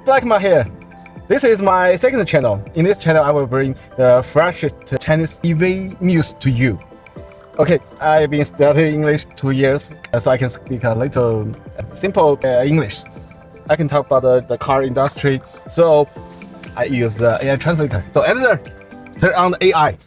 Hello, Blackma here. This is my second channel. In this channel, I will bring the freshest Chinese EV news to you. Okay, I've been studying English 2 years, so I can speak a little simple English. I can talk about the car industry, so I use AI translator. So editor, turn on the AI.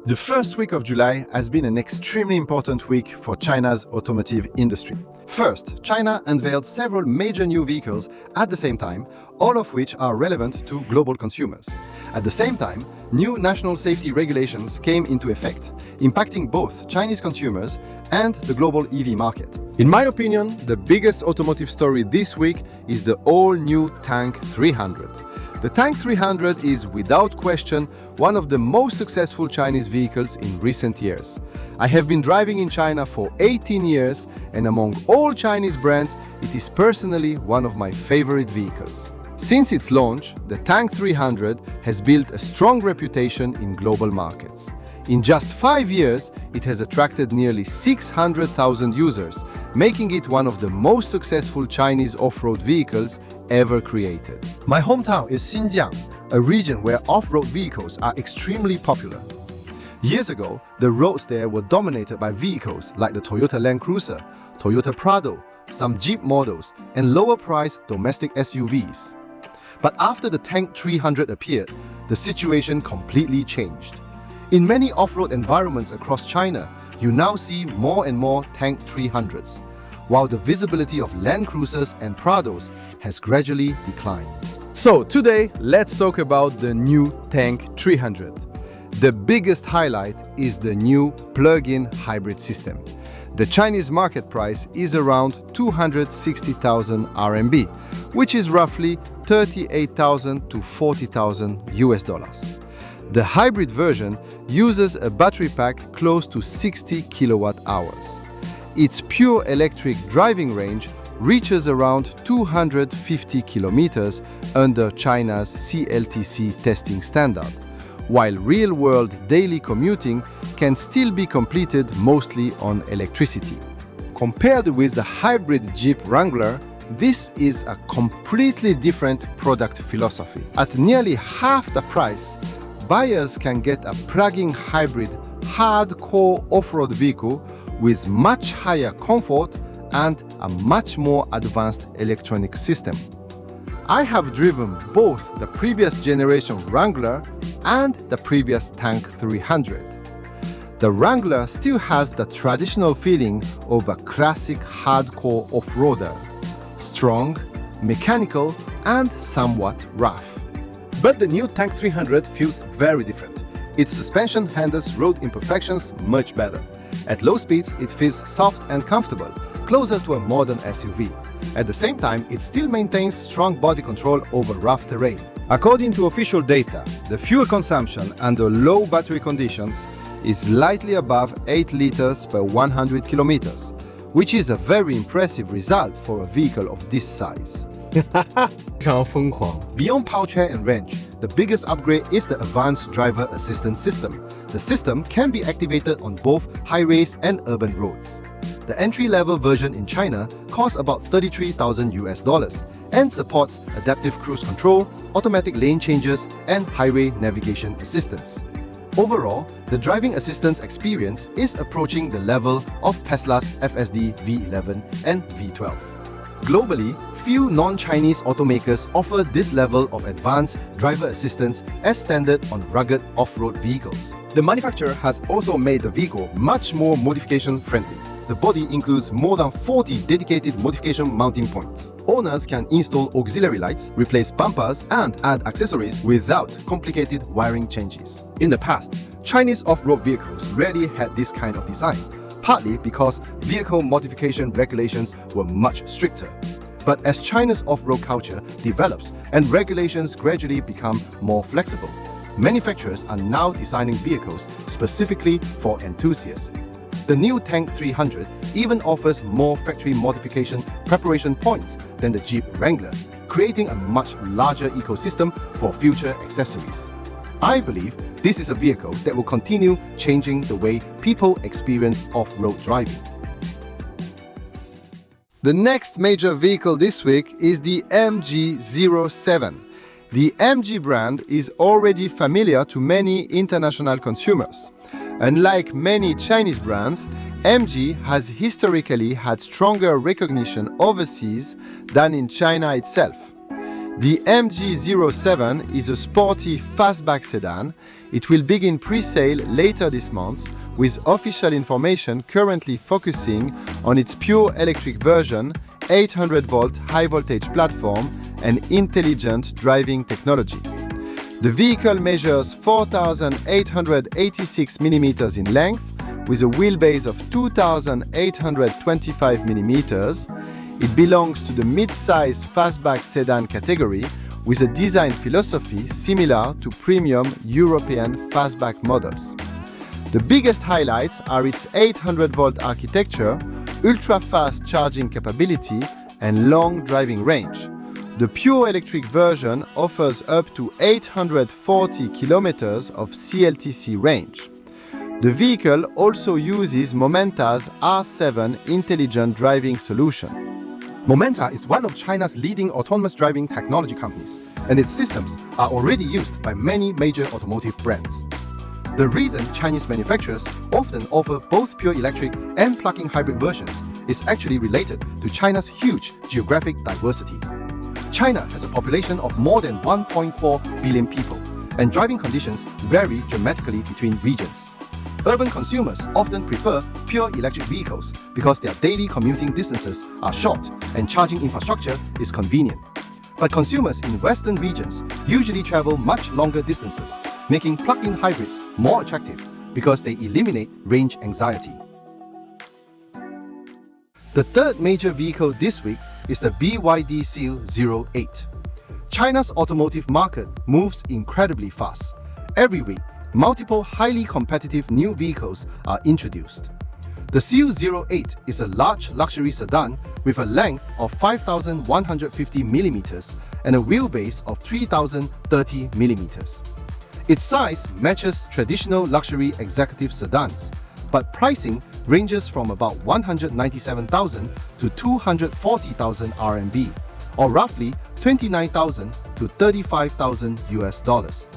The first week of July has been an extremely important week for China's automotive industry. First, China unveiled several major new vehicles at the same time, all of which are relevant to global consumers. At the same time, new national safety regulations came into effect, impacting both Chinese consumers and the global EV market. In my opinion, the biggest automotive story this week is the all-new Tank 300. The Tank 300 is, without question, one of the most successful Chinese vehicles in recent years. I have been driving in China for 18 years, and among all Chinese brands, it is personally one of my favorite vehicles. Since its launch, the Tank 300 has built a strong reputation in global markets. In just 5 years, it has attracted nearly 600,000 users, making it one of the most successful Chinese off-road vehicles ever created. My hometown is Xinjiang, a region where off-road vehicles are extremely popular. Years ago, the roads there were dominated by vehicles like the Toyota Land Cruiser, Toyota Prado, some Jeep models, and lower-priced domestic SUVs. But after the Tank 300 appeared, the situation completely changed. In many off-road environments across China, you now see more and more Tank 300s, while the visibility of Land Cruisers and Prados has gradually declined. So today, let's talk about the new Tank 300. The biggest highlight is the new plug-in hybrid system. The Chinese market price is around 260,000 RMB, which is roughly 38,000 to 40,000 US dollars. The hybrid version uses a battery pack close to 60 kilowatt hours. Its pure electric driving range reaches around 250 kilometers under China's CLTC testing standard, while real-world daily commuting can still be completed mostly on electricity. Compared with the hybrid Jeep Wrangler, this is a completely different product philosophy. At nearly half the price, buyers can get a plug-in hybrid hardcore off-road vehicle with much higher comfort and a much more advanced electronic system. I have driven both the previous generation Wrangler and the previous Tank 300. The Wrangler still has the traditional feeling of a classic hardcore off-roader, strong, mechanical, and somewhat rough. But the new Tank 300 feels very different. Its suspension handles road imperfections much better. At low speeds, it feels soft and comfortable, closer to a modern SUV. At the same time, it still maintains strong body control over rough terrain. According to official data, the fuel consumption under low battery conditions is slightly above 8 liters per 100 kilometers, which is a very impressive result for a vehicle of this size. 非常疯狂。 Beyond powertrain and range, the biggest upgrade is the advanced driver assistance system. The system can be activated on both highways and urban roads. The entry-level version in China costs about 33,000 US dollars and supports adaptive cruise control, automatic lane changes, and highway navigation assistance. Overall, the driving assistance experience is approaching the level of Tesla's FSD V11 and V12. Globally, few non-Chinese automakers offer this level of advanced driver assistance as standard on rugged off-road vehicles. The manufacturer has also made the vehicle much more modification-friendly. The body includes more than 40 dedicated modification mounting points. Owners can install auxiliary lights, replace bumpers, and add accessories without complicated wiring changes. In the past, Chinese off-road vehicles rarely had this kind of design, partly because vehicle modification regulations were much stricter. But as China's off-road culture develops and regulations gradually become more flexible, manufacturers are now designing vehicles specifically for enthusiasts. The new Tank 300 even offers more factory modification preparation points than the Jeep Wrangler, creating a much larger ecosystem for future accessories. I believe this is a vehicle that will continue changing the way people experience off-road driving. The next major vehicle this week is the MG07. The MG brand is already familiar to many international consumers. Unlike many Chinese brands, MG has historically had stronger recognition overseas than in China itself. The MG07 is a sporty fastback sedan. It will begin pre-sale later this month, with official information currently focusing on its pure electric version, 800-volt high-voltage platform, and intelligent driving technology. The vehicle measures 4,886 mm in length, with a wheelbase of 2,825 mm. It belongs to the mid-size fastback sedan category, with a design philosophy similar to premium European fastback models. The biggest highlights are its 800-volt architecture, ultra-fast charging capability, and long driving range. The pure electric version offers up to 840 kilometers of CLTC range. The vehicle also uses Momenta's R7 intelligent driving solution. Momenta is one of China's leading autonomous driving technology companies, and its systems are already used by many major automotive brands. The reason Chinese manufacturers often offer both pure electric and plug-in hybrid versions is actually related to China's huge geographic diversity. China has a population of more than 1.4 billion people, and driving conditions vary dramatically between regions. Urban consumers often prefer pure electric vehicles because their daily commuting distances are short and charging infrastructure is convenient. But consumers in Western regions usually travel much longer distances, making plug-in hybrids more attractive because they eliminate range anxiety. The third major vehicle this week is the BYD Seal 08. China's automotive market moves incredibly fast. Every week, multiple highly competitive new vehicles are introduced. The Seal 08 is a large luxury sedan with a length of 5,150 mm and a wheelbase of 3,030 mm. Its size matches traditional luxury executive sedans, but pricing ranges from about 197,000 to 240,000 RMB, or roughly 29,000 to 35,000 US dollars.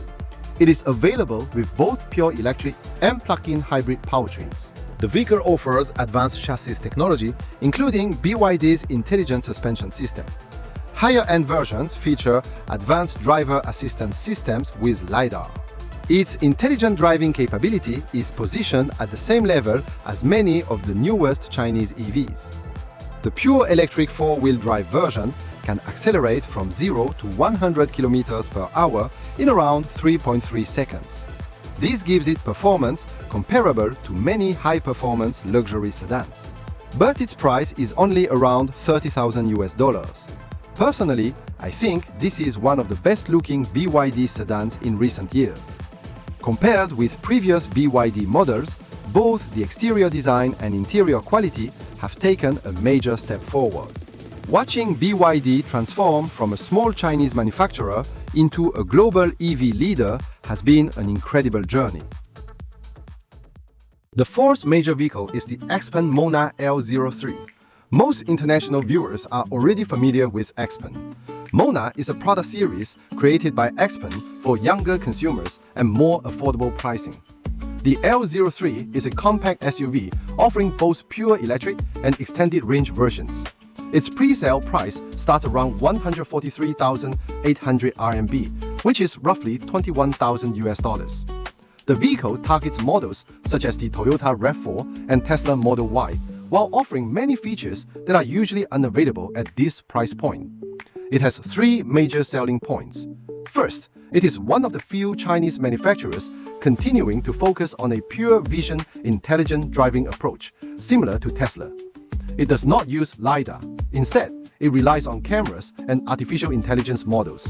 It is available with both pure electric and plug-in hybrid powertrains. The vehicle offers advanced chassis technology, including BYD's intelligent suspension system. Higher-end versions feature advanced driver assistance systems with LiDAR. Its intelligent driving capability is positioned at the same level as many of the newest Chinese EVs. The pure electric four-wheel drive version can accelerate from 0 to 100 km per hour in around 3.3 seconds. This gives it performance comparable to many high-performance luxury sedans. But its price is only around 30,000 US dollars. Personally, I think this is one of the best-looking BYD sedans in recent years. Compared with previous BYD models, both the exterior design and interior quality have taken a major step forward. Watching BYD transform from a small Chinese manufacturer into a global EV leader has been an incredible journey. The fourth major vehicle is the XPeng MONA L03. Most international viewers are already familiar with XPeng. MONA is a product series created by XPeng for younger consumers and more affordable pricing. The L03 is a compact SUV offering both pure electric and extended range versions. Its pre-sale price starts around 143,800 RMB, which is roughly 21,000 US dollars. The vehicle targets models such as the Toyota RAV4 and Tesla Model Y, while offering many features that are usually unavailable at this price point. It has three major selling points. First, it is one of the few Chinese manufacturers continuing to focus on a pure vision intelligent driving approach, similar to Tesla. It does not use LiDAR. Instead, it relies on cameras and artificial intelligence models.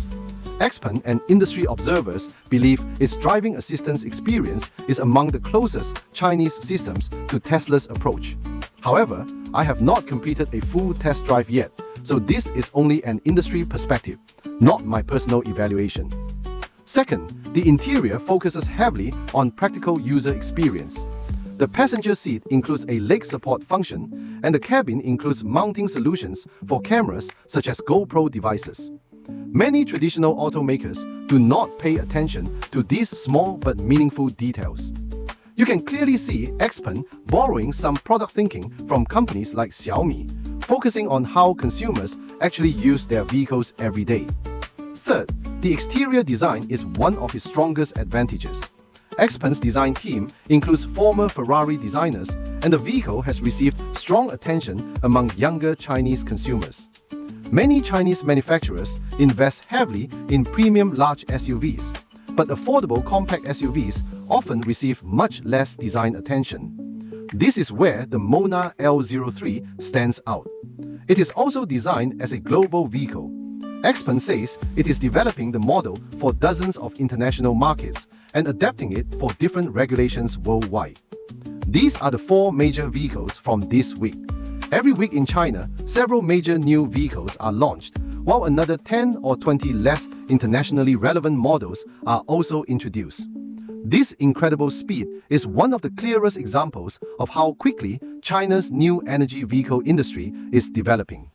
XPeng and industry observers believe its driving assistance experience is among the closest Chinese systems to Tesla's approach. However, I have not completed a full test drive yet, so this is only an industry perspective, not my personal evaluation. Second, the interior focuses heavily on practical user experience. The passenger seat includes a leg support function, and the cabin includes mounting solutions for cameras such as GoPro devices. Many traditional automakers do not pay attention to these small but meaningful details. You can clearly see XPeng borrowing some product thinking from companies like Xiaomi, focusing on how consumers actually use their vehicles every day. Third, the exterior design is one of its strongest advantages. XPeng's design team includes former Ferrari designers, and the vehicle has received strong attention among younger Chinese consumers. Many Chinese manufacturers invest heavily in premium large SUVs, but affordable compact SUVs often receive much less design attention. This is where the MONA L03 stands out. It is also designed as a global vehicle. XPeng says it is developing the model for dozens of international markets and adapting it for different regulations worldwide. These are the 4 major vehicles from this week. Every week in China, several major new vehicles are launched, while another 10 or 20 less internationally relevant models are also introduced. This incredible speed is one of the clearest examples of how quickly China's new energy vehicle industry is developing.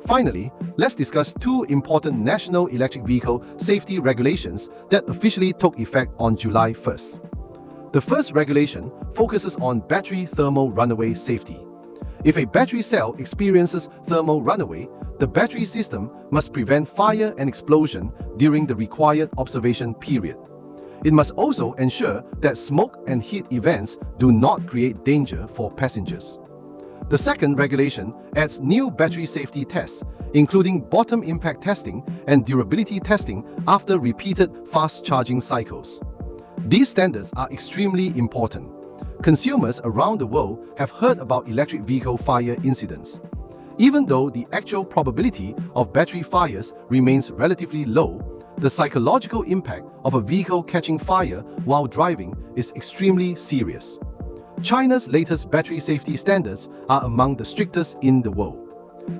Finally, let's discuss 2 important national electric vehicle safety regulations that officially took effect on July 1st. The first regulation focuses on battery thermal runaway safety. If a battery cell experiences thermal runaway, the battery system must prevent fire and explosion during the required observation period. It must also ensure that smoke and heat events do not create danger for passengers. The second regulation adds new battery safety tests, including bottom impact testing and durability testing after repeated fast charging cycles. These standards are extremely important. Consumers around the world have heard about electric vehicle fire incidents. Even though the actual probability of battery fires remains relatively low, the psychological impact of a vehicle catching fire while driving is extremely serious. China's latest battery safety standards are among the strictest in the world.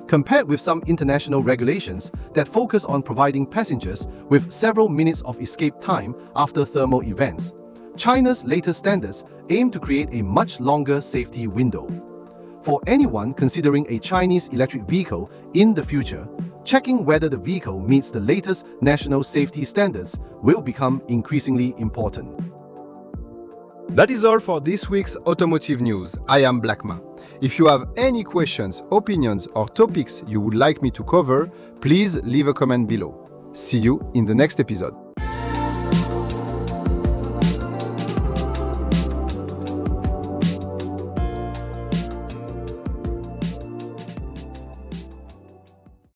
Compared with some international regulations that focus on providing passengers with several minutes of escape time after thermal events, China's latest standards aim to create a much longer safety window. For anyone considering a Chinese electric vehicle in the future, checking whether the vehicle meets the latest national safety standards will become increasingly important. That is all for this week's automotive news. I am Blackma. If you have any questions, opinions, or topics you would like me to cover, please leave a comment below. See you in the next episode.